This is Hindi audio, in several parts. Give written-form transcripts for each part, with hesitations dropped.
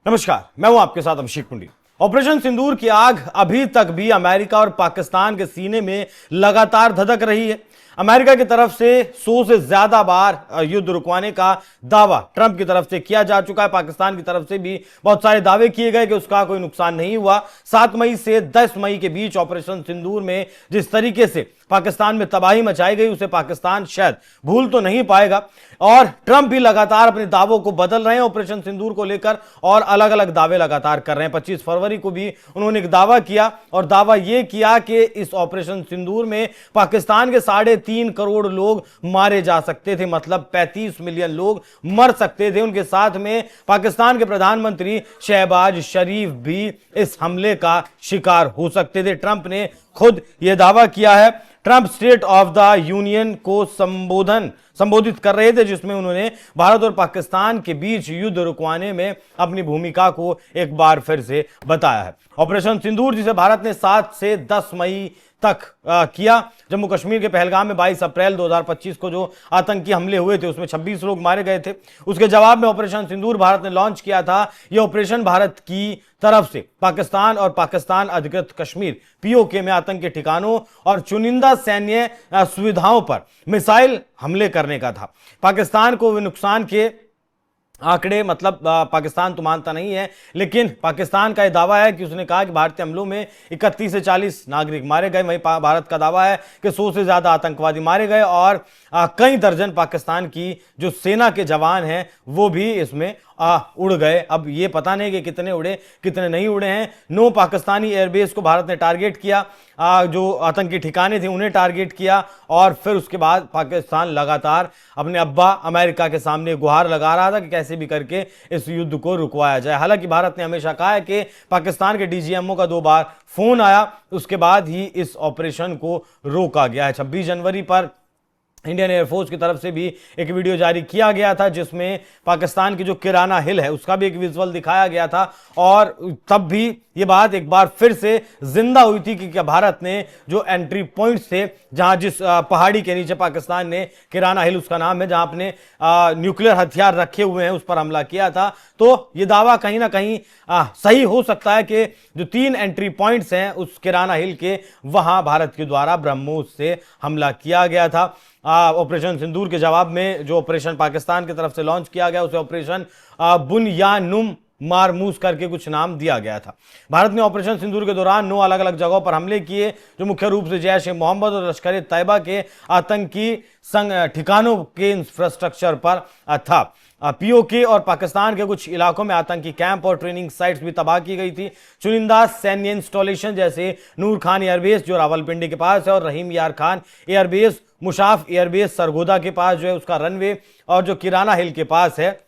नमस्कार, मैं हूं आपके साथ अभिषेक पुंडी। ऑपरेशन सिंदूर की आग अभी तक भी अमेरिका और पाकिस्तान के सीने में लगातार धधक रही है। अमेरिका की तरफ से 100 से ज्यादा बार युद्ध रुकवाने का दावा ट्रंप की तरफ से किया जा चुका है। पाकिस्तान की तरफ से भी बहुत सारे दावे किए गए कि उसका कोई नुकसान नहीं हुआ। 7 मई से 10 मई के बीच ऑपरेशन सिंदूर में जिस तरीके से पाकिस्तान में तबाही मचाई गई उसे पाकिस्तान शायद भूल तो नहीं पाएगा। और ट्रंप भी लगातार अपने दावों को बदल रहे हैं ऑपरेशन सिंदूर को लेकर और अलग अलग दावे लगातार कर रहे हैं। 25 फरवरी को भी उन्होंने एक दावा किया और दावा यह किया कि इस ऑपरेशन सिंदूर में पाकिस्तान के 3.5 करोड़ लोग मारे जा सकते थे, मतलब 35 मिलियन लोग मर सकते थे। उनके साथ में पाकिस्तान के प्रधानमंत्री शहबाज शरीफ भी इस हमले का शिकार हो सकते थे। ट्रंप ने खुद यह दावा किया है। Trump state of the union को संबोधित कर रहे थे, जिसमें उन्होंने भारत और पाकिस्तान के बीच युद्ध रुकवाने में अपनी भूमिका को एक बार फिर से बताया है। ऑपरेशन सिंदूर, जिसे भारत ने 7 से 10 मई तक किया, जम्मू कश्मीर के पहलगाम में 22 अप्रैल 2025 को जो आतंकी हमले हुए थे उसमें 26 लोग मारे गए थे। उसके जवाब में ऑपरेशन सिंदूर भारत ने लॉन्च किया था। यह ऑपरेशन भारत की तरफ से पाकिस्तान और पाकिस्तान अधिकृत कश्मीर पीओके में आतंकी ठिकानों और चुनिंदा सैन्य सुविधाओं पर मिसाइल हमले करने का था। पाकिस्तान को नुकसान के आंकड़े, मतलब पाकिस्तान तो मानता नहीं है, लेकिन पाकिस्तान का यह दावा है कि उसने कहा कि भारतीय हमलों में 31 से 40 नागरिक मारे गए। वहीं भारत का दावा है कि 100 से ज्यादा आतंकवादी मारे गए और कई दर्जन पाकिस्तान की जो सेना के जवान हैं वो भी इसमें उड़ गए। अब ये पता नहीं कि कितने उड़े कितने नहीं उड़े हैं। 9 पाकिस्तानी एयरबेस को भारत ने टारगेट किया, जो आतंकी ठिकाने थे उन्हें टारगेट किया और फिर उसके बाद पाकिस्तान लगातार अपने अब्बा अमेरिका के सामने गुहार लगा रहा था कि कैसे भी करके इस युद्ध को रुकवाया जाए। हालांकि भारत ने हमेशा कहा है कि पाकिस्तान के डीजीएमओ का 2 बार फोन आया, उसके बाद ही इस ऑपरेशन को रोका गया है। 26 जनवरी पर इंडियन एयरफोर्स की तरफ से भी एक वीडियो जारी किया गया था, जिसमें पाकिस्तान की जो किराना हिल है उसका भी एक विजुअल दिखाया गया था और तब भी ये बात एक बार फिर से जिंदा हुई थी कि भारत ने जो एंट्री पॉइंट्स थे, जहां जिस पहाड़ी के नीचे पाकिस्तान ने, किराना हिल उसका नाम है, जहां अपने न्यूक्लियर हथियार रखे हुए हैं, उस पर हमला किया था। तो ये दावा कहीं ना कहीं सही हो सकता है कि जो 3 एंट्री पॉइंट्स हैं उस किराना हिल के, वहां भारत के द्वारा ब्रह्मोस से हमला किया गया था। ऑपरेशन सिंदूर के जवाब में जो ऑपरेशन पाकिस्तान की तरफ से लॉन्च किया गया उसे ऑपरेशन बुनयानुम मारमूस करके कुछ नाम दिया गया था। भारत ने ऑपरेशन सिंदूर के दौरान 9 अलग अलग जगहों पर हमले किए, जो मुख्य रूप से जैश ए मोहम्मद और लश्कर ए तैयबा के आतंकी ठिकानों के इंफ्रास्ट्रक्चर पर था। पीओके और पाकिस्तान के कुछ इलाकों में आतंकी कैंप और ट्रेनिंग साइट्स भी तबाह की गई थी। चुनिंदा सैन्य इंस्टॉलेशन जैसे नूर खान एयरबेस जो रावलपिंडी के पास है और रहीम यार खान एयरबेस, मुशाफ एयरबेस सरगोदा के पास जो है उसका रनवे, और जो किराना हिल के पास है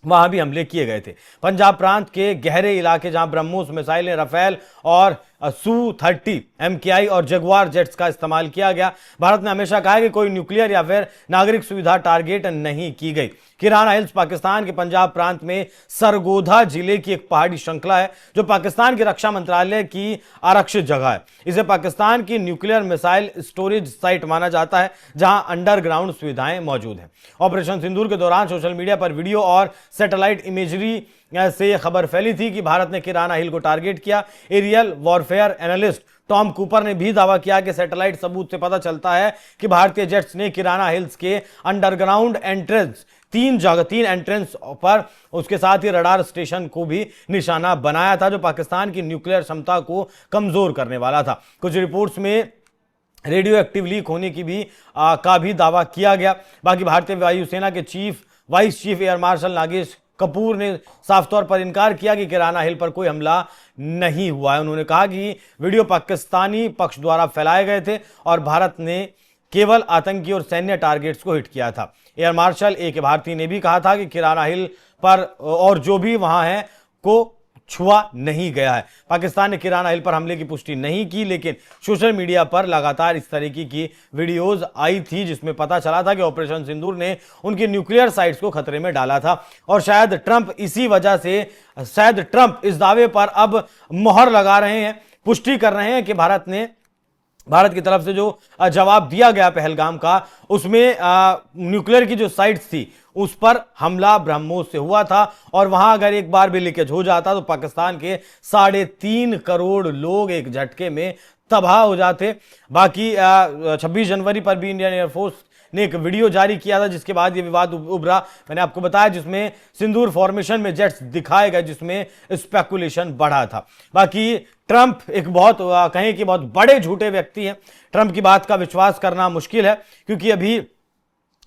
वहां भी हमले किए गए थे। पंजाब प्रांत के गहरे इलाके जहां ब्रह्मोस मिसाइलें, रफेल और Su-30 MKI और जगुआर जेट्स का इस्तेमाल किया गया। भारत ने हमेशा कहा है कि कोई न्यूक्लियर या फिर नागरिक सुविधा टारगेट नहीं की गई। किराना हिल्स पाकिस्तान के पंजाब प्रांत में सरगोधा जिले की एक पहाड़ी श्रृंखला है, जो पाकिस्तान के रक्षा मंत्रालय की आरक्षित जगह है। इसे पाकिस्तान की न्यूक्लियर मिसाइल स्टोरेज साइट माना जाता है, जहां अंडरग्राउंड सुविधाएं मौजूद हैं। ऑपरेशन सिंदूर के दौरान सोशल मीडिया पर वीडियो और सैटेलाइट इमेजरी से यह खबर फैली थी कि भारत ने किराना हिल को टारगेट किया। Aerial warfare analyst Tom Cooper ने भी दावा किया कि सैटेलाइट सबूत से पता चलता है कि भारतीय जेट्स ने किराना हिल्स के अंडरग्राउंड एंट्रेंस 3 एंट्रेंस पर, उसके साथ ही रडार स्टेशन को भी निशाना बनाया था, जो पाकिस्तान की न्यूक्लियर क्षमता को कमजोर करने वाला था। कुछ रिपोर्ट्स में रेडियो एक्टिव लीक होने की भी का भी दावा किया गया। बाकी भारतीय वायुसेना के vice chief air marshal Nagesh Kapoor ने साफ तौर पर इनकार किया कि किराना हिल पर कोई हमला नहीं हुआ है। उन्होंने कहा कि वीडियो पाकिस्तानी पक्ष द्वारा फैलाए गए थे और भारत ने केवल आतंकी और सैन्य टारगेट्स को हिट किया था। एयर मार्शल ए के भारती ने भी कहा था कि किराना हिल पर और जो भी वहां है को छुआ नहीं गया है। पाकिस्तान ने किराना हिल पर हमले की पुष्टि नहीं की, लेकिन सोशल मीडिया पर लगातार इस तरीके की वीडियोस आई थी, जिसमें पता चला था कि ऑपरेशन सिंदूर ने उनकी न्यूक्लियर साइट्स को खतरे में डाला था। और शायद ट्रंप इसी वजह से इस दावे पर अब मोहर लगा रहे हैं, पुष्टि कर रहे हैं कि भारत की तरफ से जो जवाब दिया गया पहलगाम का, उसमें न्यूक्लियर की जो साइट्स थी उस पर हमला ब्रह्मोस से हुआ था और वहां अगर एक बार भी लीकेज हो जाता तो पाकिस्तान के 3.5 करोड़ लोग एक झटके में तबाह हो जाते। बाकी 26 जनवरी पर भी इंडियन एयरफोर्स ने एक वीडियो जारी किया था जिसके बाद ये विवाद उभरा, मैंने आपको बताया, जिसमें सिंदूर फॉर्मेशन में जेट्स दिखाए गए, जिसमें स्पेकुलेशन बढ़ा था। बाकी ट्रंप एक बहुत कहें कि बहुत बड़े झूठे व्यक्ति हैं। ट्रंप की बात का विश्वास करना मुश्किल है क्योंकि अभी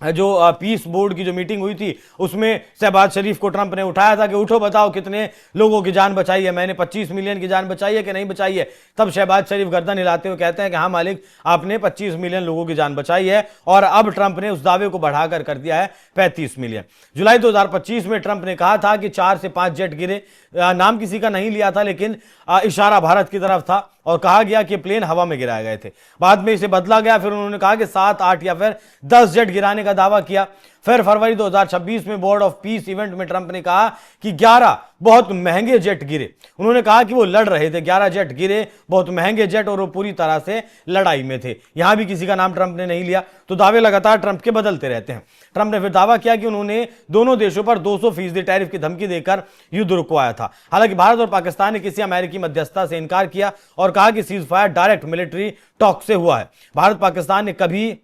जो पीस बोर्ड की जो मीटिंग हुई थी उसमें शहबाज शरीफ को ट्रंप ने उठाया था कि उठो बताओ कितने लोगों की जान बचाई है, मैंने 25 मिलियन की जान बचाई है कि नहीं बचाई है। तब शहबाज शरीफ गर्दन हिलाते हुए कहते हैं कि हाँ मालिक, आपने 25 मिलियन लोगों की जान बचाई है। और अब ट्रंप ने उस दावे को बढ़ाकर कर दिया है 35 मिलियन। जुलाई 2025 में ट्रंप ने कहा था कि 4 से 5 जेट गिरे, नाम किसी का नहीं लिया था लेकिन इशारा भारत की तरफ था और कहा गया कि प्लेन हवा में गिराए गए थे। बाद में इसे बदला गया, फिर उन्होंने कहा कि 7, 8 या फिर 10 जेट गिराने का दावा किया। फिर फरवरी 2026 में बोर्ड ऑफ पीस इवेंट में ट्रंप ने कहा कि 11 बहुत महंगे जेट गिरे। उन्होंने कहा कि वो लड़ रहे थे, 11 जेट गिरे, बहुत महंगे जेट, और वो पूरी तरह से लड़ाई में थे। यहां भी किसी का नाम ट्रंप ने नहीं लिया। तो दावे लगातार ट्रंप के बदलते रहते हैं। ट्रंप ने फिर दावा किया कि उन्होंने दोनों देशों पर 200% टैरिफ की धमकी देकर युद्ध रुकवाया था। हालांकि भारत और पाकिस्तान ने किसी अमेरिकी मध्यस्थता से इनकार किया और कहा कि cease fire direct military talk से हुआ है। भारत पाकिस्तान ने कभी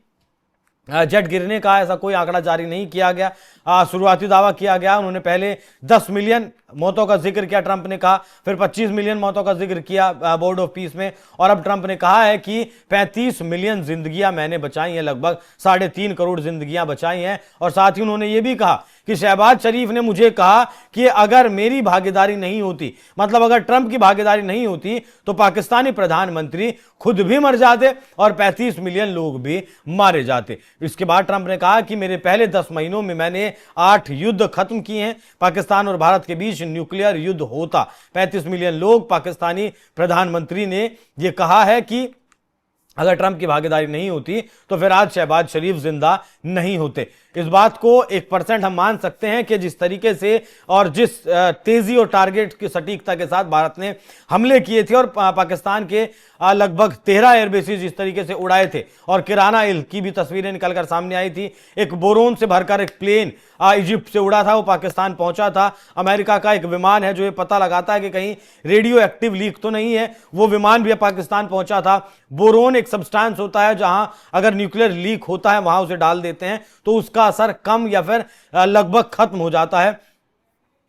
जेट गिरने का ऐसा कोई आंकड़ा जारी नहीं किया गया। शुरुआती दावा किया गया, उन्होंने पहले 10 मिलियन मौतों का जिक्र किया ट्रंप ने कहा, फिर 25 मिलियन मौतों का जिक्र किया बोर्ड ऑफ पीस में, और अब ट्रंप ने कहा है कि 35 मिलियन जिंदगियां मैंने बचाई हैं, लगभग 3.5 करोड़ जिंदगियां बचाई हैं। और साथ ही उन्होंने ये भी कहा कि शहबाज शरीफ ने मुझे कहा कि अगर मेरी भागीदारी नहीं होती, मतलब अगर ट्रंप की भागीदारी नहीं होती, तो पाकिस्तानी प्रधानमंत्री खुद भी मर जाते और 35 मिलियन लोग भी मारे जाते। इसके बाद ट्रंप ने कहा कि मेरे पहले 10 महीनों में मैंने 8 युद्ध खत्म किए हैं। पाकिस्तान और भारत के बीच न्यूक्लियर युद्ध होता, 35 मिलियन लोग। पाकिस्तानी प्रधानमंत्री ने यह कहा है कि अगर ट्रंप की भागीदारी नहीं होती तो फिर आज शहबाज शरीफ जिंदा नहीं होते। इस बात को 1% हम मान सकते हैं कि जिस तरीके से और जिस तेजी और टारगेट की सटीकता के साथ भारत ने हमले किए थे और पाकिस्तान के लगभग 13 एयरबेसेस इस तरीके से उड़ाए थे, और किराना इल की भी तस्वीरें निकलकर सामने आई थी। एक बोरोन से भरकर एक प्लेन इजिप्ट से उड़ा था, वो पाकिस्तान पहुंचा था। अमेरिका का एक विमान है जो ये पता लगाता है कि कहीं रेडियो एक्टिव लीक तो नहीं है, वो विमान भी पाकिस्तान पहुंचा था। बोरोन एक सब्सटेंस होता है, जहां अगर न्यूक्लियर लीक होता है वहां उसे डाल देते हैं तो उसका असर कम या फिर लगभग खत्म हो जाता है।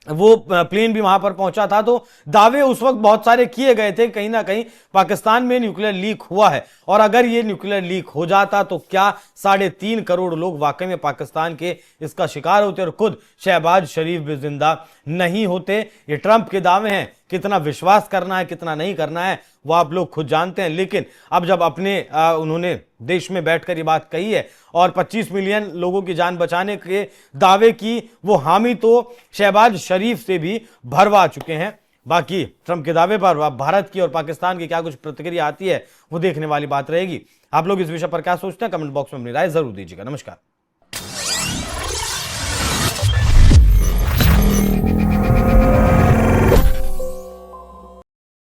वो प्लेन भी वहां पर पहुंचा था। तो दावे उस वक्त बहुत सारे किए गए थे, कहीं ना कहीं पाकिस्तान में न्यूक्लियर लीक हुआ है, और अगर ये न्यूक्लियर लीक हो जाता तो क्या 3.5 करोड़ लोग वाकई में पाकिस्तान के इसका शिकार होते और खुद शहबाज शरीफ भी जिंदा नहीं होते। ये ट्रंप के दावे हैं, कितना विश्वास करना है कितना नहीं करना है वो आप लोग खुद जानते हैं। लेकिन अब जब अपने उन्होंने देश में बैठकर ये बात कही है और 25 मिलियन लोगों की जान बचाने के दावे की वो हामी तो शहबाज शरीफ से भी भरवा चुके हैं। बाकी ट्रंप के दावे पर भारत की और पाकिस्तान की क्या कुछ प्रतिक्रिया आती है वो देखने वाली बात रहेगी। आप लोग इस विषय पर क्या सोचते हैं, कमेंट बॉक्स में अपनी राय जरूर दीजिएगा। नमस्कार।